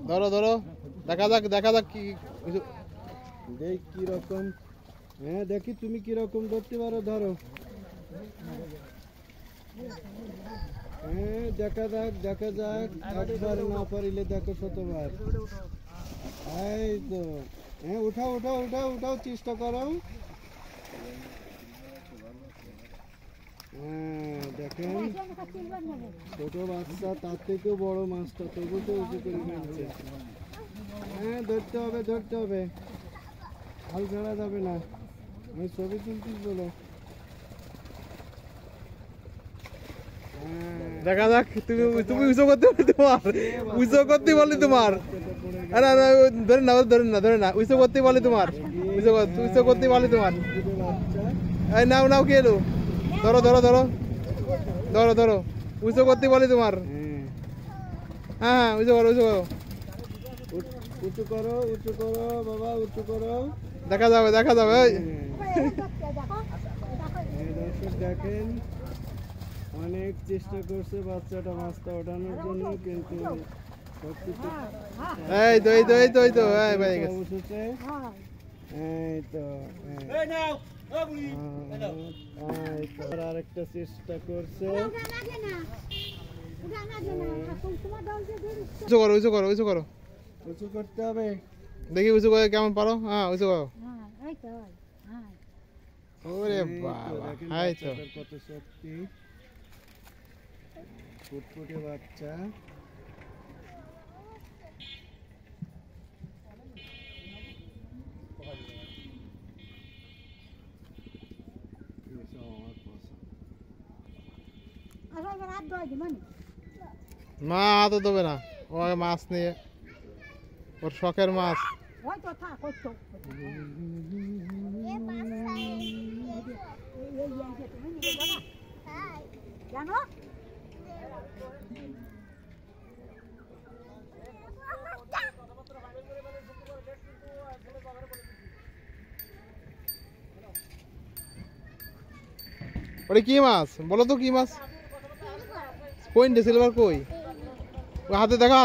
ধরো ধরো, দেখা যাক কি দেখ কি রকম। হ্যাঁ দেখি তুমি কি রকম ধরতে পারো, ধরো। হ্যাঁ দেখা যাক, একবার না পারিলে দেখো শতবার। এই তো, হ্যাঁ উঠাও চেষ্টা করো। হ্যাঁ দেখেন, ছোট বাচ্চা তার থেকেও বড় মাছটা, তবু তো উঁচু করে ফেলছে। হ্যাঁ ধরতে হবে, হাল ছাড়া যাবে না। আমি ছবি তুলতেই বলো। দেখা যাক, তুমি উঁচু করতে বলি তোমার, উঁচু করতে বলি তোমার। ধরে না, উঁচু করতে বলি তোমার, উঁচু করতে বলি তোমার। এই নাও কে এলো, ধরো উঁচু করতে বলি তোমার। হ্যাঁ উঁচু করো বাবা, উঁচু করো। দেখা যাবে। দর্শক দেখেন, অনেক চেষ্টা করছে বাচ্চাটা মাছটা ওঠানোর জন্য, কিন্তু অবশেষে আরেকটা চেষ্টা করছে। উঁচু করতে হবে, দেখি উঁচু করে কেমন পারো। হ্যাঁ উঁচু করো। ওরে বাবা, কত শক্তি, ফুটফুটে বাচ্চা। মা তো দেবে না, ও মাছ নিয়ে, ওর শখের মাছ। ওটা কি মাছ বলো তো, কি মাছ? পয়েন্টে সিলভার কই? হাতে দেখাও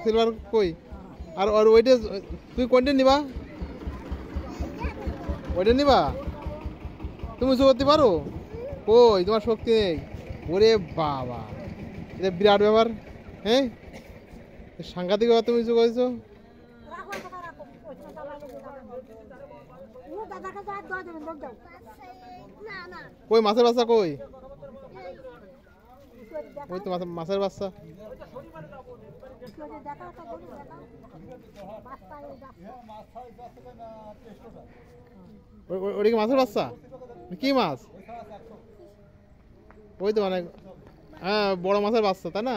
সিলভার কই? আর ওইটা তুমি কোনটা নিবা? ওইটা নিবা? তুমি উঁচু করতে পারো? কই তোমার শক্তি নেই? ওরে বাবা, এটা বিরাট ব্যাপার। হ্যাঁ সাংঘাতিক ব্যাপার, তুমি উঁচু করেছো। কই মাছের বাচ্চা কই? ওই তো মাছের বাচ্চা। ওটা কি মাছের বাচ্চা? কি মাছ? ওই তো মানে, হ্যাঁ বড় মাছের বাচ্চা, তাই না?